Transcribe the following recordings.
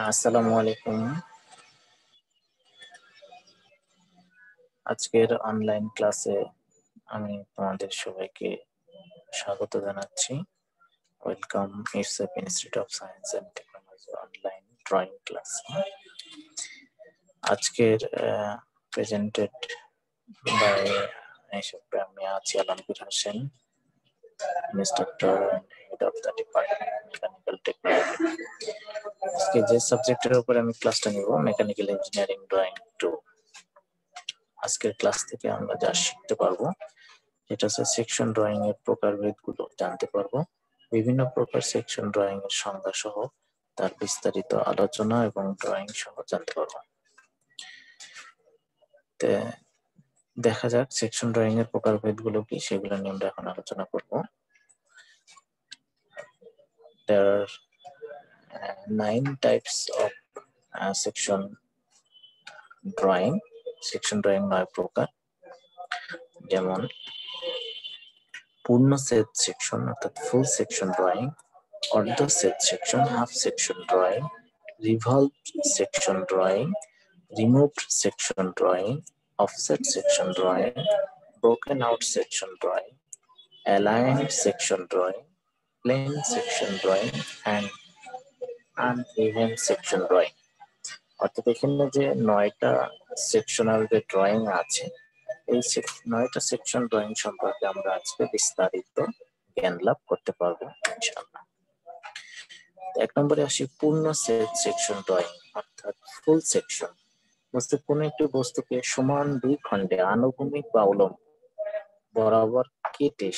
আসসালামু আলাইকুম। আজকের অনলাইন ক্লাসে আমি তোমাদের সবাইকে স্বাগত জানাচ্ছি। ওয়েলকাম ইটসএপ institute of science and technology online drawing class. আজকের প্রেজেন্টেড বাই আমি আছি Alamgir Hossain, instructor and head of the department mechanical technology. আজকে যে সাবজেক্টের উপর আমি ক্লাসটা নিব, মেকানিক্যাল ইঞ্জিনিয়ারিং ড্রয়িং 2। আজকের ক্লাস থেকে আমরা যা শিখতে পারবো এটা হচ্ছে সেকশন ড্রয়িং এর প্রকারভেদগুলো জানতে পারবো, বিভিন্ন প্রকার সেকশন ড্রয়িং এর সংজ্ঞা সহ তার বিস্তারিত আলোচনা এবং ড্রয়িং সহ জানতে পারবো। দেখা যাক সেকশন ড্রয়িং এর প্রকারভেদগুলো কি, সেগুলো নিয়ে আমরা এখন আলোচনা করব। There are 9 types of section drawing. Section drawing 9 প্রকার, যেমন পূর্ণ সেট সেকশন অর্থাৎ ফুল সেকশন ড্রয়িং, অর্ধ set section half section drawing, revolved section drawing, removed section drawing, offset section drawing, broken out section drawing, aligned section drawing, plain section drawing and uneven section drawing। অর্থাৎ এখানে যে 9টা sectional যে drawing আছে, এই 9টা section drawing সম্পর্কে আমরা আজকে বিস্তারিত জ্ঞান লাভ করতে পারবো ইনশাআল্লাহ। 1 নম্বরে আসি পূর্ণ সেট সেকশন ড্রয়িং অর্থাৎ ফুল সেকশন। কোনো একটি বস্তুকে সমান 2 খণ্ডে আনুভূমিক বা উলম্ব বরাবর কেটে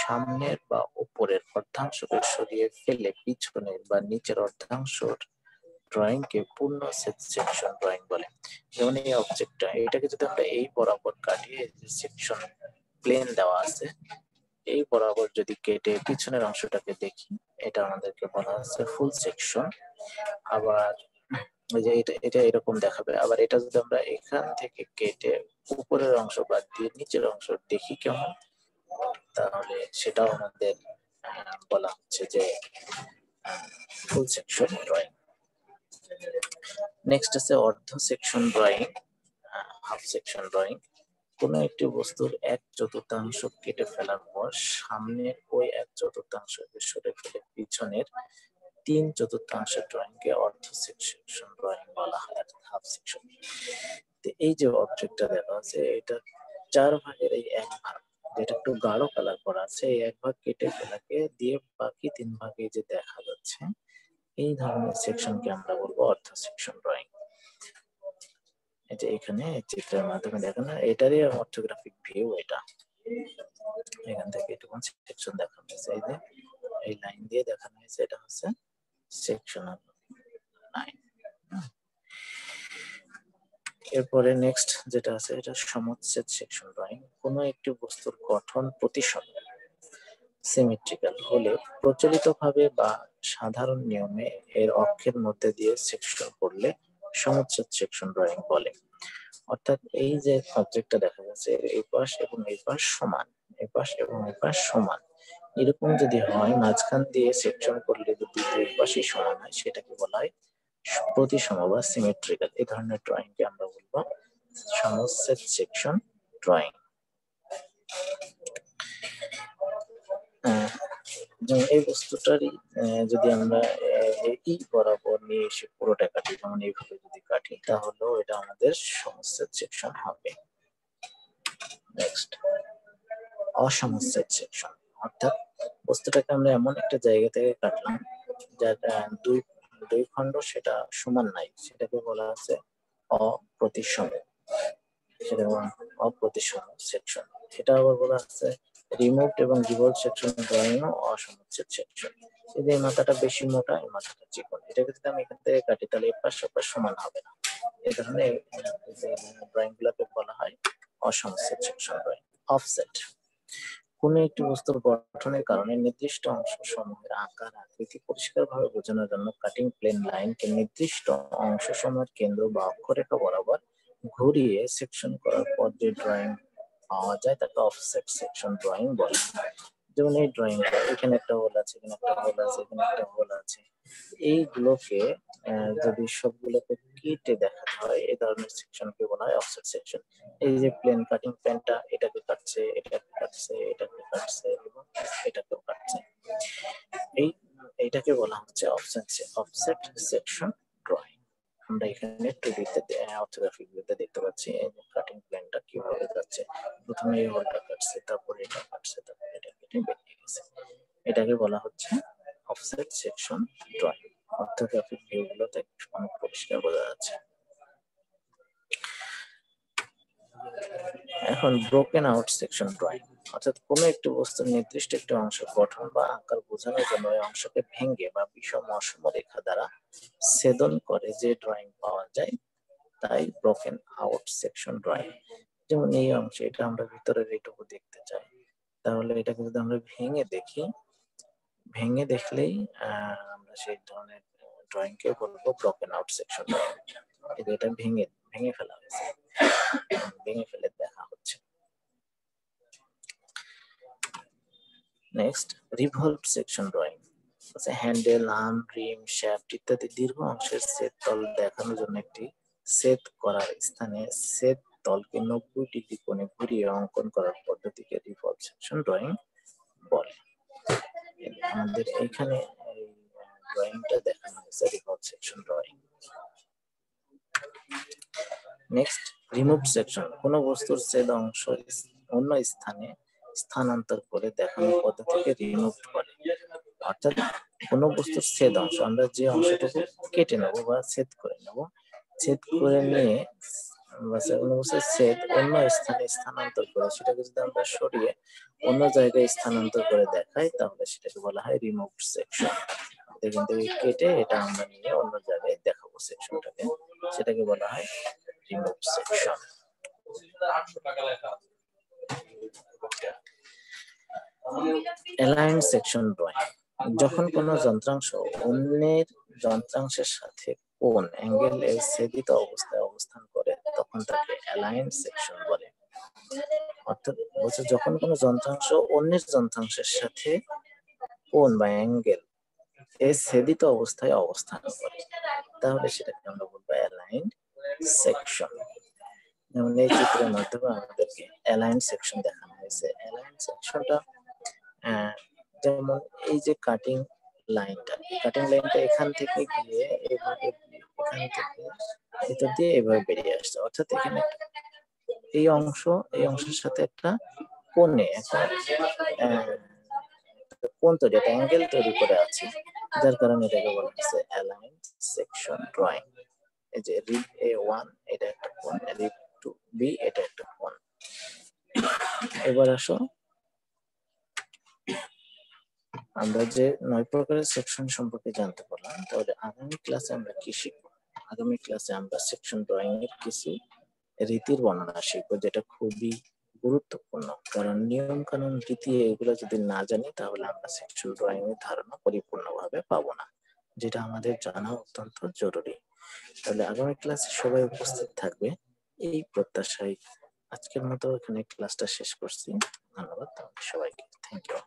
সামনের বা উপরের অর্ধাংশকে সরিয়ে ফেলে পিছনের বা নিচের অর্ধাংশের ড্রয়িং কে পূর্ণ সেট সেকশন ড্রয়িং বলে। যেমন এই অবজেক্টটা, এটাকে যদি আমরা এই বরাবর কাটিয়ে যে সেকশন প্লেন দেওয়া আছে এই বরাবর যদি কেটে পিছনের অংশটাকে দেখি, এটা আমাদেরকে বলা হচ্ছে ফুল সেকশন। আবার ওই যে এটা এরকম দেখাবে। আবার এটা যদি আমরা এখান থেকে কেটে উপরের অংশ বাদ দিয়ে নিচের অংশ দেখি কেমন, তাহলে সেটাও আমাদের বলা হচ্ছে যে ফুল সেকশন ড্রয়িং। নেক্সট আছে অর্ধ section drawing, half section drawing. কোনো একটি বস্তুর 1/4 কেটে ফেলার পর সামনের ওই 1/4 সরে ফেলে পিছনের 3/4 ড্রয়িং কে অর্ধ সেকশন ড্রয়িং বলা হয়, হাফ সেকশন। এই যে অবজেক্টটা দেখা আছে, এটা 4 ভাগের এই 1 ভাগ, যেটা একটু গাঢ় কালার করা আছে, এই 1 ভাগ কেটে ফেলাকে দিয়ে বাকি 3 ভাগে যে দেখা যাচ্ছে, এই ধরনের সেকশনকে আমরা বলবো অর্ধ সেকশন ড্রয়িং। এই যে এখানে চিত্রের মাধ্যমে দেখানো, এটারই অর্থোগ্রাফিক ভিউ। এটা এখান থেকে এটুকু সেকশন দেখানো হয়েছে, এই যে এই লাইন দিয়ে দেখানো হয়েছে, এটা হচ্ছে সেকশনাল লাইন। এরপরে নেক্সট যেটা আছে, এটা সমচ্ছেদ সেকশন ড্রয়িং। কোনো একটি বস্তুর গঠন প্রতিসম সিমেট্রিক্যাল হলে প্রচলিতভাবে বা সাধারণ নিয়মে এর অক্ষের মধ্যে দিয়ে সেকশন করলে সমচ্ছেদ সেকশন ড্রয়িং বলে। অর্থাৎ এই যে অবজেক্টটা দেখা যাচ্ছে, এই পাশ এবং এই পাশ সমান, এই পাশ এবং এই পাশ সমান, এরকম যদি হয়, মাঝখান দিয়ে সেকশন করলে যদি দুই পাশই সমান হয়, সেটাকে বলা হয় প্রতিসম বা সিমেট্রিক্যাল। এই ধরনের ড্রয়িং কে আমরা বলবো সমচ্ছেদ সেকশন ড্রয়িং। যেমন এই বস্তুটারই যদি আমরা এই বরাবর নিয়ে এসে পুরোটা কাটি, যেমন এইভাবে যদি কাটি, তাহলেও এটা আমাদের সমচ্ছেদ সেকশন হবে। নেক্সট অসমচ্ছেদ সেকশন, অর্থাৎ বস্তুটাকে আমরা এমন একটা জায়গা থেকে কাটলাম যার দুই খণ্ড সেটা সমান নাই, সেটাকে বলা হচ্ছে অপ্রতিসম, সেটা অপ্রতিসম সেকশন। এটা আবার বলা হচ্ছে রিমুভড এবং রিভলভড সেকশন ড্রয়িং ও অসমচ্ছেদ সেকশন। যদি এই মাথাটা বেশি মোটা, এই মাথাটা চিকন, এটাকে যদি আমি এখান থেকে কাটি, তাহলে এই পাশ ওপাশ সমান হবে না। এই ধরনের ড্রয়িং গুলোকে বলা হয় অসমচ্ছেদ সেকশন ড্রয়িং। অফসেট, কোনো একটি বস্তুর গঠনের কারণে নির্দিষ্ট অংশ সমূহের আকার আকৃতি পরিষ্কারভাবে বোঝানোর জন্য কাটিং প্লেন লাইনকে নির্দিষ্ট অংশ সমূহের কেন্দ্র বা অক্ষরেখা বরাবর ঘুরিয়ে সেকশন করার পর যে ড্রয়িং পাওয়া যায় তাকে অফসেট সেকশন ড্রয়িং বলে। যেমন এই ড্রয়িংটা, এখানে একটা হোল আছে, এখানে একটা হোল আছে, এখানে একটা হোল আছে, এইগুলোকে যদি সবগুলোকে কেটে দেখাতে হয়, এই ধরনের সেকশনকে বলা হয় অফসেট সেকশন। এই যে প্লেন কাটিং প্লেনটা এটাকে কাটছে, এটাকে কাটছে, এটাকে কাটছে এবং এটাকেও কাটছে, এইটাকে বলা হচ্ছে অফসেট সেকশন ড্রয়িং। আমরা এখানে 2D-তে অর্থোগ্রাফিক ভিউতে দেখতে পাচ্ছি এই যে কাটিং প্লেনটা কিভাবে যাচ্ছে, প্রথমে এই হোলটা কাটছে, তারপরে এটা কাটছে, তারপরে এটা কেটে বেরিয়ে গেছে, এটাকে বলা হচ্ছে অফসেট সেকশন ড্রয়িং। অর্থোগ্রাফিক ভিউগুলোতে অনেক পরিষ্কার বোঝা যাচ্ছে। এখন ব্রোকেন আউট সেকশন ড্রয়িং, অর্থাৎ কোনো একটি বস্তুর নির্দিষ্ট একটি অংশ গঠন বা আকার বোঝানোর জন্য ওই অংশকে ভেঙে বা বিষম অসম রেখা দ্বারা ছেদন করে যে ড্রয়িং পাওয়া যায় তাই ব্রোকেন আউট সেকশন ড্রয়িং। যেমন এই অংশে এটা আমরা ভিতরের এইটুকু দেখতে চাই, তাহলে এটাকে যদি আমরা ভেঙে দেখি, ভেঙে দেখলেই আমরা সেই ধরনের ড্রয়িংকে বলবো ব্রোকেন আউট সেকশন ড্রয়িং। এটা ভেঙে ভেঙে ফেলা হয়েছে, ভেঙে ফেলে দেখা হচ্ছে। Next, revolve section drawing, handle, arm, rim, shaft ইত্যাদি দীর্ঘ অংশের সেট তল দেখানোর জন্য একটি সেট করার স্থানে সেট তলকে 90 ডিগ্রি কোণে ঘুরিয়ে অঙ্কন করার পদ্ধতিকে রিভলভ সেকশন ড্রয়িং বলে। আমাদের এখানে এই ড্রয়িংটা দেখানো হয়েছে revolve section drawing. Next, remove section, কোনো বস্তুর ছেদ অংশ অন্য স্থানে স্থানান্তর করে দেখানো পদ্ধতিকে রিমুভ বলে। অর্থাৎ কোনো বস্তুর ছেদ অংশ আমরা যে অংশটুকু কেটে নেবো বা ছেদ করে নেব, ছেদ করে নিয়ে কোনো বস্তুর ছেদ অন্য স্থানে স্থানান্তর করে সেটাকে যদি আমরা সরিয়ে অন্য জায়গায় স্থানান্তর করে দেখাই তাহলে সেটাকে বলা হয় রিমুভ সেকশন। এখান থেকে কেটে এটা আমরা নিয়ে অন্য জায়গায় দেখাবো সেকশনটাকে, সেটাকে বলা হয় remove section. Aligned section drawing, যখন কোনো যন্ত্রাংশ অন্যের যন্ত্রাংশের সাথে কোন অ্যাঙ্গেল এর ছেদিত অবস্থায় অবস্থান করে তখন তাকে অ্যালাইন্ড সেকশন বলে। অর্থাৎ বলছে যখন কোনো যন্ত্রাংশ অন্যের যন্ত্রাংশের সাথে কোন বা অ্যাঙ্গেল এর ছেদিত অবস্থায় অবস্থান করে তাহলে সেটাকে আমরা বলবো অ্যালাইন্ড সেকশন। যেমন এই চিত্রের মাধ্যমে আমাদেরকে অ্যালাইন্ড সেকশন দেখানো হয়েছে। অ্যালাইন্ড সেকশনটা যেমন এই যে কাটিং লাইনটা এখান থেকে গিয়ে এভাবে এখান থেকে ভিতর দিয়ে এভাবে বেরিয়ে আসছে, অর্থাৎ এখানে এই অংশের সাথে একটা কোণে একটা কোণ তৈরি, একটা অ্যাঙ্গেল তৈরি করে আছে, যার কারণে এটাকে বলা হচ্ছে অ্যালাইন্ড সেকশন ড্রয়িং। এই যে রিব A1 এটা একটা কোণ, রিব 2B এটা একটা কোণ। এবার আসো আমরা যে 9 প্রকারের সেকশন সম্পর্কে জানতে পারলাম, তাহলে আগামী ক্লাসে আমরা কি শিখবো? আগামী ক্লাসে আমরা সেকশন ড্রয়িং এর কিছু রীতির বর্ণনা শিখবো, যেটা খুবই গুরুত্বপূর্ণ, কারণ নিয়ম কানুন রীতি এগুলো যদি না জানি তাহলে আমরা সেকশন ড্রয়িং এর ধারণা পরিপূর্ণভাবে পাবো না, যেটা আমাদের জানা অত্যন্ত জরুরি। তাহলে আগামী ক্লাসে সবাই উপস্থিত থাকবে এই প্রত্যাশায় আজকের মতো এখানে ক্লাসটা শেষ করছি। ধন্যবাদ সবাইকে, থ্যাংক ইউ।